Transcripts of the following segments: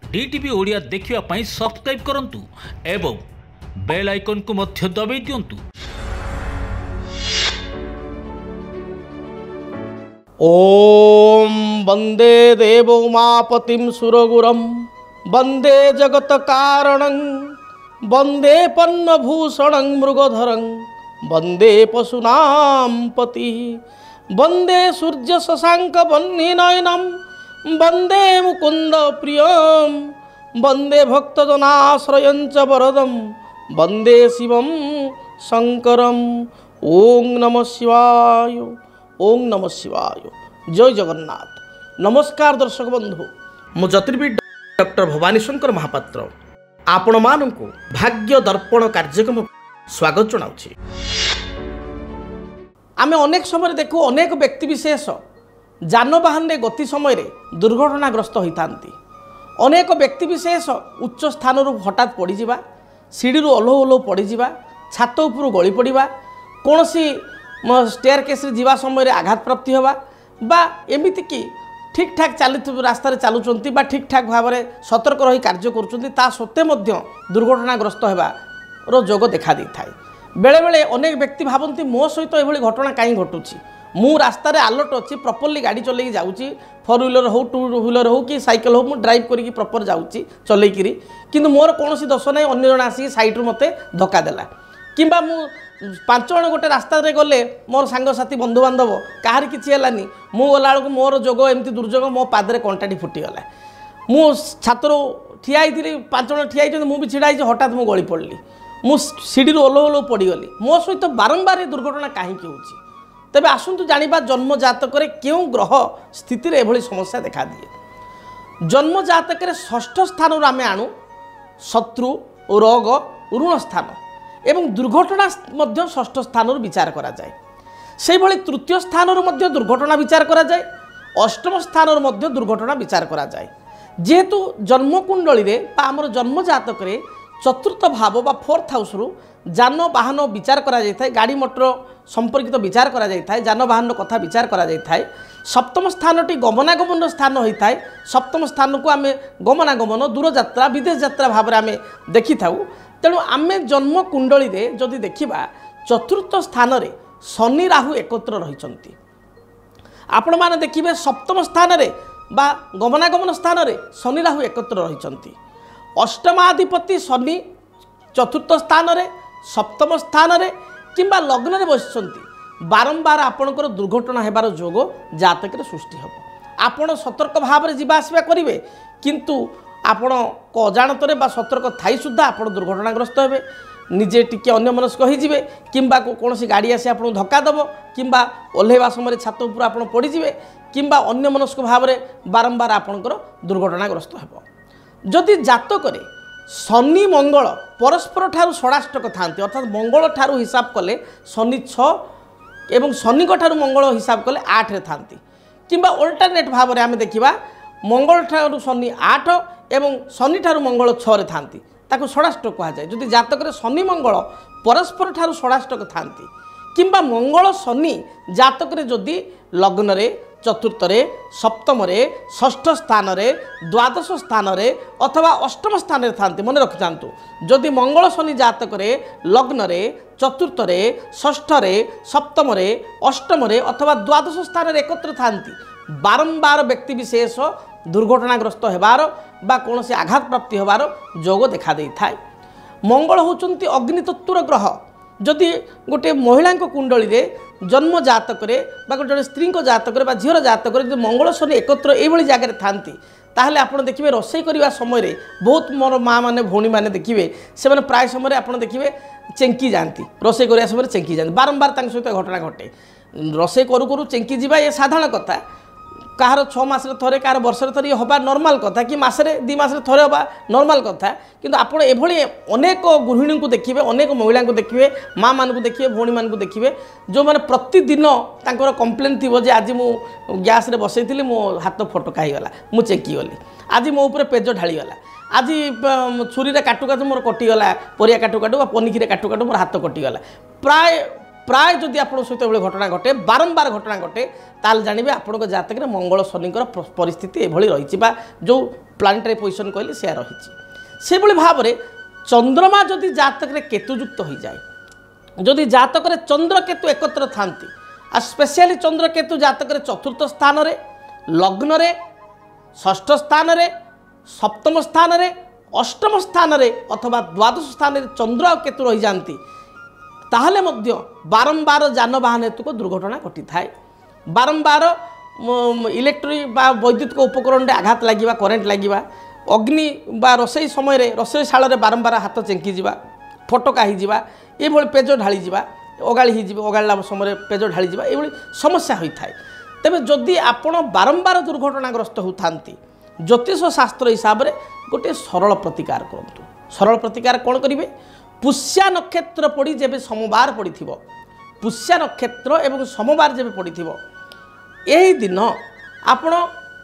DTV Odia देखिवा पाई subscribe करंतु एवं bell icon को मध्य दबाई दियंतु। ओम वंदे देवो उमापतिं सुरगुरं वंदे जगत कारणं वंदे पन्नभूषणं मृगधरं वंदे पशूनां पति वंदे सूर्य शशांक वह्निनयनं वंदे मुकुंद प्रियं वंदे भक्तजनाश्रयं च वरदं वंदे शिवं शंकरं। ओम नमः शिवाय, ओम नमः शिवाय। जय जगन्नाथ। नमस्कार दर्शक बंधु, मु ज्योतिर्विद डॉक्टर भवानी शंकर महापात्र आपण मानकु भाग्य दर्पण कार्यक्रम स्वागत जनाउछि। आमे अनेक समय देखु अनेक व्यक्ति विशेष जानवाहन गति समय दुर्घटनाग्रस्त होइतांती। अनेक व्यक्ति विशेष उच्च स्थान हठात पड़ीजा, सीढ़ी ओल्हो ओल्हो पड़ीजा, छात उपरू गली पड़ा, कौन स्टेयर केस जीवा समय आघात प्राप्ति होगा बा एमिति कि ठीक ठाक चली रास्तार चलुंट बा ठीक ठाक भाव में सतर्क रही कार्य करुँचा सत्वे दुर्घटनाग्रस्त होगार जोग देखा दी थाए। बेले बेले अनेक व्यक्ति भावती मो सहित यह घटना कहीं घटुची, मु रास्तार आलर्ट अच्छी प्रॉपर्ली गाड़ी चलैकी जाऊँगी, 4 व्हीलर हो 2 व्हीलर हो कि साइकिल हो, मुझे ड्राइव करी प्रॉपर जाऊँगी चलैकी, किंतु मोर कौन दोष ना अन्य जन आसिक सैड्रु मत धक्का देला किंबा मु 5 जन गोटे रास्ता गले मोर सांगसाथी बंधुबांधव कहार किसी है मु गला बेलू मोर जोग एमती दुर्जोग मो पादरे कंटाटी फुटीगला, मु छातर ठिया 5 जन ठिया मुझे छिड़ा हठात मु गली पड़ी, मु सीढ़ी ओल्हो ओल्हो पड़गली। मो सहित बारंबार दुर्घटना कहीं होची। तेबे आसंतु जानिबा जन्म जातक क्यों ग्रह स्थिति एभली समस्या देखा दिए। जन्म जातक 6ठ स्थान आम आणु शत्रु रोग ऋण स्थान एवं दुर्घटना मध्य 6ठ स्थान विचार करा जाए। से भली तृतीय स्थान दुर्घटना विचार करा जाए, अष्टम स्थान दुर्घटना विचार करा जाए। जेहेतु जन्मकुंडली रे आमर जन्म जातक रे चतुर्थ भाव बा 4th हाउस रु जान वाहन विचार करा जाय थाए, गाड़ी मोटर संपर्कित विचार करा जाय थाए, जान वाहन कथा विचार करा जाय थाए। सप्तम स्थानटी गमनागमन स्थान होई थाए। सप्तम स्थान को आमे गमनागमन दूर यात्रा विदेश यात्रा भाव में आमे देखि थाउ। तेणु आमे जन्म कुंडली रे जदि देखिबा चतुर्थ स्थान रे शनि राहु एकत्र रहिचंती। आपण माने देखिबे सप्तम स्थान रे बा गमनागमन स्थान रे शनि राहु एकत्र रहिचंती। अष्टमाधिपति शनि चतुर्थ स्थान रे सप्तम स्थान रे किंबा लग्न रे बसिचंती। बारंबार आपणकर दुर्घटना हेबार जोग जातक रे सृष्टि हबो। आपण सतर्क भाव में जीवा आसवा करिवे, किंतु आपण को अजाणत बा सतर्क थाई सुद्धा आपण दुर्घटनाग्रस्त हेबे। निजे टिके अन्य मनस्क होइजिवे किंबा कौन गाड़ी आसी आपन धक्का दबो किंबा ओल्हेवा समय छात उपर आपण पड़ीजिवे किंबा अन्य मनस्क भाव में बारंबार आपणकर दुर्घटनाग्रस्त हेबो। जदि जातक रे शनि मंगल परस्पर ठारू षडाष्टक थांती, अर्थात मंगल ठारू हिसाब कले शनि 6 एवं शनि ठारू मंगल हिसाब कले 8 रे थांती, किंबा अल्टरनेट भाव में आम देखा मंगल ठारू शनि 8 एवं शनि ठारू मंगल 6 रे थांती, ताको षडाष्टक कहा जाए। जदि जातक रे शनि मंगल परस्पर ठारू षडाष्टक थांती किंबा मंगल शनि जातक रे जदि लग्न रे चतुर्थ रे सप्तम रे षष्ठ स्थान रे द्वादश स्थान रे अथवा अष्टम स्थान रे थांती, मन रखि जांतु। जदि मंगल शनि जातक रे लग्न रे चतुर्थ रे षष्ठ रे सप्तम रे अष्टम रे अथवा द्वादश स्थान रे एकत्र थांती, बारंबार व्यक्ति विशेष दुर्घटनाग्रस्त हेबार बा कौन से आघात प्राप्ति होबार जोग देखा दे थाए। मंगल होचंती अग्नि तत्वर ग्रह। जदि गोटे महिला कुंडली रे जन्म जातक रे बा गोटे स्त्री जातक रे बा झीर जातक रे मंगल शनि एकत्र एभली जगह थांती, ताहले आपण देखिबे रोषेई करबा समय रे बहुत मोर माँ माने भौणी माने देखिबे से माने प्राय समय आपण देखिबे चेंकी जाती, रोषेई करबा समय चेंकी जाती। बारंबार तांक सहित घटना घटे। रोषेई करू करू चेंकी जीवा ये साधारण कथा। कहार 6 मास थे कहार वर्ष थे हवा नॉर्मल कथा कि मसरे 2 मास थे हवा नॉर्मल कथा, किंतु आपण एभली अनेक गृहिणी को देखिए, अनेक महिला को देखिए, माँ मान को देखिए, भौणी मान को देखिए जो मैंने प्रतिदिन तांकर कंप्लेन थी जे आज मु गैस रे बसैली मो हाथ फटका होगला, मु चेकी गली, आज मो ऊपर पेज ढालीगला, आज छुरी काटू काटू मोर कटिगला, परिया काटू काटू पनिकी काटू काटू मोर हाथ कटिगला। प्राय जदि आप सहित घटना घटे, बारंबार घटना घटे, ताल जानिबे आपन जातक रे मंगल शनिकर परिस्थिति एभली रही जो ପ୍ଲାନେଟାରୀ ପୋଜିସନ୍ କହିଲେ ସେୟା ରହିଛି। ସେଭଳି ଭାବରେ ଚନ୍ଦ୍रमा ଯଦି ଜାତକରେ କେତୁଯୁକ୍ତ ହୋଇଯାଏ, ଯଦି ଜାତକରେ ଚନ୍ଦ୍ର କେତୁ ଏକତ୍ର ଥାନ୍ତି, ଆଉ ସ୍ପେଶିଆଲି ଚନ୍ଦ୍ର କେତୁ ଜାତକରେ ଚତୁର୍ଥ ସ୍ଥାନରେ, ଲଗ୍ନରେ, ଷଷ୍ଠ ସ୍ଥାନରେ, ସପ୍ତମ ସ୍ଥାନରେ, ଅଷ୍ଟମ ସ୍ଥାନରେ ଅଥବା ଦ୍ୱାଦଶ ସ୍ଥାନରେ ଚନ୍ଦ୍ର ଆଉ କେତୁ ରହିଯାଆନ୍ତି, ତାହେଲେ ମଧ୍ୟ ବାରମ୍ବାର ଯାନବାହନ ହେତୁକ ଦୁର୍ଘଟଣା ଘଟିଥାଏ। ବାରମ୍ବାର ଇଲେକ୍ଟ୍ରିକ୍ ବା ବୈଦ୍ୟୁତିକ ଉପକରଣରେ ଆଘାତ ଲାଗିବା, କରେଣ୍ଟ ଲାଗିବା, ଅଗ୍ନି ବା ରୋଷେଇ ସମୟରେ ରୋଷେଇଶାଳରେ ବାରମ୍ବାର ହାତ ଚେଙ୍କିଯିବା, ଫଟକା ହୋଇଯିବା, ଏଭଳି ପେଜ ଢାଳିଯିବା, ଅଗାଳି ହୋଇଯିବ, ଅଗାଳିଲା ସମୟରେ ପେଜ ଢାଳିଯିବା, ଏଭଳି ସମସ୍ୟା ହୋଇଥାଏ। ତେବେ ଯଦି ଆପଣ ବାରମ୍ବାର ଦୁର୍ଘଟଣାଗ୍ରସ୍ତ ହେଉଥାନ୍ତି, ଜ୍ୟୋତିଷ ଶାସ୍ତ୍ର ହିସାବରେ ଗୋଟିଏ ସରଳ ପ୍ରତିକାର କରନ୍ତୁ। ସରଳ ପ୍ରତିକାର କ'ଣ କରିବେ? ପୁଷ୍ୟା ନକ୍ଷତ୍ର ପଡ଼ି ଯେବେ ସୋମବାର ପଡ଼ିଥିବ, ପୁଷ୍ୟା ନକ୍ଷତ୍ର ଏବଂ ସୋମବାର ଯେବେ ପଡ଼ିଥିବ, ଏହି ଦିନ ଆପଣ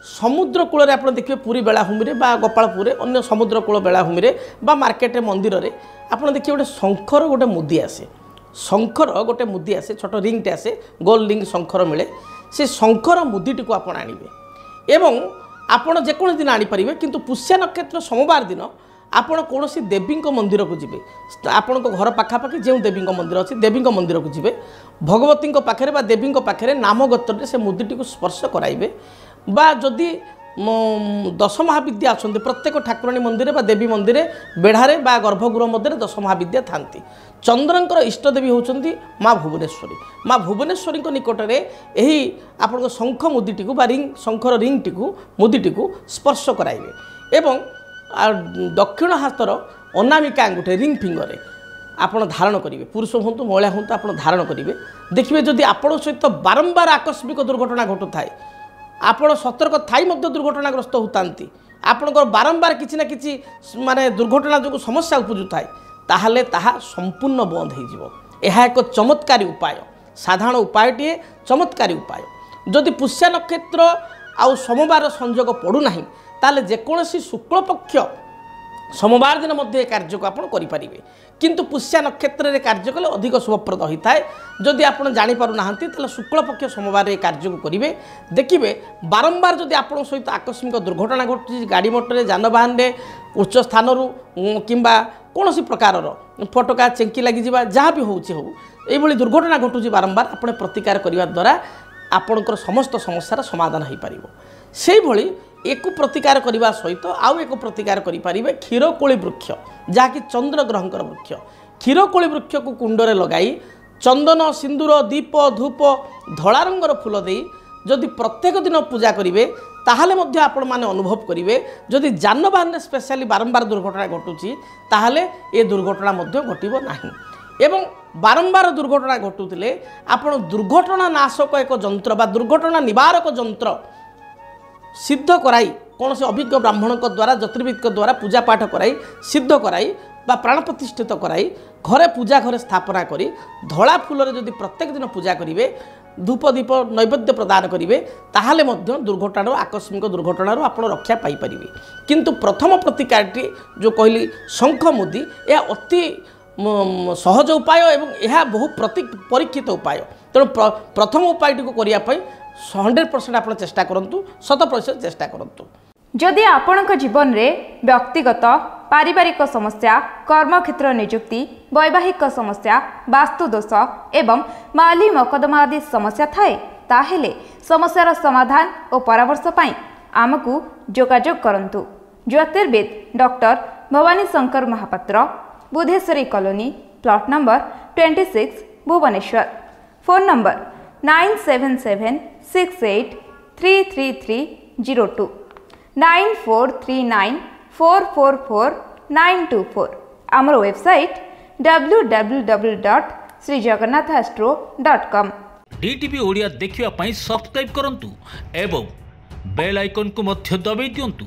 ସମୁଦ୍ର କୂଳରେ ଆପଣ ଦେଖିବେ, ପୁରୀ ବେଳାଭୂମିରେ ବା ଗୋପାଳପୁରରେ ଅନ୍ୟ ସମୁଦ୍ର କୂଳ ବେଳାଭୂମିରେ ବା ମାର୍କେଟରେ ମନ୍ଦିରରେ ଆପଣ ଦେଖିବେ ଗୋଟେ ଶଙ୍ଖର ଗୋଟେ ମୁଦି ଆସେ, ଶଙ୍ଖର ଗୋଟେ ମୁଦି ଆସେ, ଛୋଟ ରିଙ୍ଗଟେ ଆସେ, ଗୋଲ ରିଙ୍ଗ ଶଙ୍ଖର ମିଳେ। ସେ ଶଙ୍ଖର ମୁଦିଟିକୁ ଆପଣ ଆଣିବେ ଏବଂ ଆପଣ ଯେକୌଣସି ଦିନ ଆଣିପାରିବେ, କିନ୍ତୁ ପୁଷ୍ୟା ନକ୍ଷତ୍ର ସୋମବାର ଦିନ ଆପଣ କୌଣସି ଦେବୀଙ୍କ ମନ୍ଦିରକୁ ଯିବେ, ଆପଣଙ୍କ ଘର ପାଖାପାଖି ଯେଉଁ ଦେବୀଙ୍କ ମନ୍ଦିର ଅଛି ଦେବୀଙ୍କ ମନ୍ଦିରକୁ ଯିବେ, ଭଗବତୀଙ୍କ ପାଖରେ ବା ଦେବୀଙ୍କ ପାଖରେ ନାମଗୋତ୍ରରେ ସେ ମୁଦିଟିକୁ ସ୍ପର୍ଶ କରାଇବେ। ବା ଯଦି 10 ମହାବିଦ୍ୟା ଅଛନ୍ତି, ପ୍ରତ୍ୟେକ ଠାକୁରାଣୀ ମନ୍ଦିରରେ ବା ଦେବୀ ମନ୍ଦିରରେ ବେଢ଼ାରେ ବା ଗର୍ଭଗୃହ ମଧ୍ୟରେ 10 ମହାବିଦ୍ୟା ଥାନ୍ତି। ଚନ୍ଦ୍ରଙ୍କର ଇଷ୍ଟଦେବୀ ହେଉଛନ୍ତି ମା ଭୁବନେଶ୍ୱରୀ। ମା ଭୁବନେଶ୍ୱରୀଙ୍କ ନିକଟରେ ଏହି ଆପଣଙ୍କ ଶଙ୍ଖ ମୁଦିଟିକୁ ବା ରିଙ୍ଗ, ଶଙ୍ଖର ରିଙ୍ଗଟିକୁ ମୁଦିଟିକୁ ସ୍ପର୍ଶ କରାଇବେ ଏବଂ ଦକ୍ଷିଣ ହାତର ଅନାମିକା ଆଙ୍ଗୁଠି ରିଙ୍ଗ ଫିଙ୍ଗରରେ ଆପଣ ଧାରଣ କରିବେ। ପୁରୁଷ ହୁଅନ୍ତୁ ମହିଳା ହୁଅନ୍ତୁ ଆପଣ ଧାରଣ କରିବେ। ଦେଖିବେ ଯଦି ଆପଣଙ୍କ ସହିତ ବାରମ୍ବାର ଆକସ୍ମିକ ଦୁର୍ଘଟଣା ଘଟୁଥାଏ, ଆପଣ ସତର୍କ ଥାଇ ମଧ୍ୟ ଦୁର୍ଘଟଣାଗ୍ରସ୍ତ ହେଉଥାନ୍ତି, ଆପଣଙ୍କର ବାରମ୍ବାର କିଛି ନା କିଛି ମାନେ ଦୁର୍ଘଟଣା ଯୋଗୁଁ ସମସ୍ୟା ଉପୁଜୁଥାଏ, ତାହେଲେ ତାହା ସମ୍ପୂର୍ଣ୍ଣ ବନ୍ଦ ହୋଇଯିବ। ଏହା ଏକ ଚମତ୍କାରୀ ଉପାୟ, ସାଧାରଣ ଉପାୟଟିଏ, ଚମତ୍କାରୀ ଉପାୟ। ଯଦି ପୁଷ୍ୟା ନକ୍ଷତ୍ର ଆଉ ସୋମବାର ସଂଯୋଗ ପଡ଼ୁନାହିଁ, ତାହେଲେ ଯେକୌଣସି ଶୁକ୍ଳପକ୍ଷ सोमवार दिन मध्य कार्य को आपण करें किंतु पुष्या नक्षत्र कार्य कले अधिक शुभप्रद होता है। जदि आप जापर ना शुक्लपक्ष सोमवार कार्य को करेंगे देखिए बारंबार जदि आप सहित आकस्मिक दुर्घटना घटुची गाड़ी मोटर जानवाहन में उच्च स्थान किंबा कौन प्रकार फटका चेंकी लगी जहाँ भी होली दुर्घटना घटुची बारंबार आपने प्रतिकार करने द्वारा आपणकर समस्त समस्यार समाधान हो पार। से भली एक प्रतिकार करने सहित आउ एक प्रतिकार करें क्षीरकोली वृक्ष जहाँकि चंद्र ग्रहंकर वृक्ष। क्षीरकोली वृक्ष को कुंडरे लगाई चंदन सिंदूर दीप धूप धला रंगर फूल दे जदि प्रत्येक दिन पूजा करेंगे ताहले मध्य आपण माने अनुभव करेंगे जदि जानवाहन स्पेशली बारंबार दुर्घटना घटुची ताहले ए दुर्घटना मध्य घटिबो नाही। एवं बारंबार दुर्घटना घटुले आपण दुर्घटना नाशक एक जंत्र बा दुर्घटना निवारक जंत्र सिद्ध कराई कौन से अभिज्ञ ब्राह्मण द्वारा ज्योतिर्विद द्वारा पूजा पाठ कराई सिद्ध कराई बा प्राण प्रतिष्ठित कराई घरे पूजा घरे स्थापना करी धला फूल जदि प्रत्येक दिन पूजा करेंगे धूप दीप नैवेद्य प्रदान करेंगे ताहले मध्य दुर्घटना आकस्मिक दुर्घटना आपण रक्षा पाई परिबे। किंतु प्रथम प्रतिकारटी जो कहली शंख मुदी यह अति सहज उपाय एवं यह बहु परीक्षित उपाय तेणु प्रथम उपायटी को करने 100% आप चेष्टा करूँ 100% चेष्टा करूँ। जदि आपणक जीवन में व्यक्तिगत पारिवारिक समस्या कर्मक्षेत्र नियुक्ति वैवाहिक समस्या वास्तुदोष एवं माली मकदमा आदि समस्या थाए ताहेले समस्यार समाधान और परामर्श पाई आमको जोगाजोग करंतु। ज्योतिर्विद doctor Bhabani Shankar Mahapatra Budheswari colony plot number 26 Bhubaneswar. Phone number 9776833302 9439444924 आमर वेबसाइट www.srijagannathastro.com। डीटीवी ओडिया देखिवा पई सब्सक्राइब करंतु एवं बेल आइकन को मध्य दबाई दियंतु।